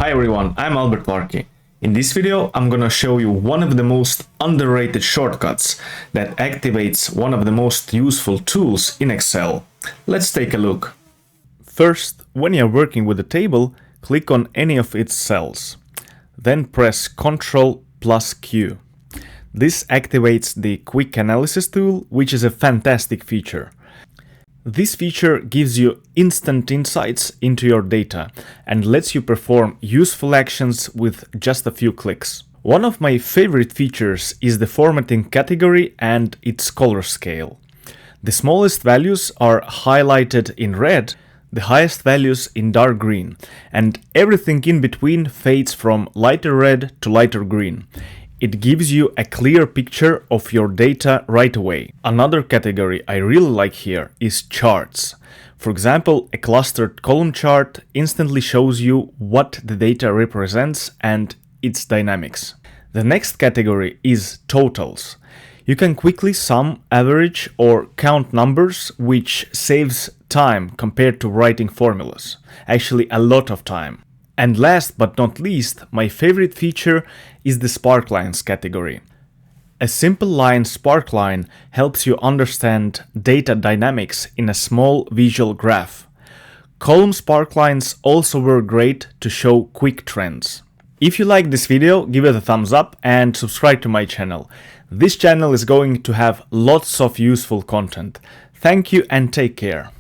Hi everyone, I'm Albert Larky. In this video, I'm gonna show you one of the most underrated shortcuts that activates one of the most useful tools in Excel. Let's take a look. First, when you're working with a table, click on any of its cells. Then press Ctrl Q. This activates the Quick Analysis tool, which is a fantastic feature. This feature gives you instant insights into your data and lets you perform useful actions with just a few clicks. One of my favorite features is the formatting category and its color scale. The smallest values are highlighted in red, the highest values in dark green, and everything in between fades from lighter red to lighter green. It gives you a clear picture of your data right away. Another category I really like here is charts. For example, a clustered column chart instantly shows you what the data represents and its dynamics. The next category is totals. You can quickly sum, average, or count numbers, which saves time compared to writing formulas. Actually, a lot of time. And last but not least, my favorite feature is the Sparklines category. A simple line sparkline helps you understand data dynamics in a small visual graph. Column sparklines also work great to show quick trends. If you like this video, give it a thumbs up and subscribe to my channel. This channel is going to have lots of useful content. Thank you and take care.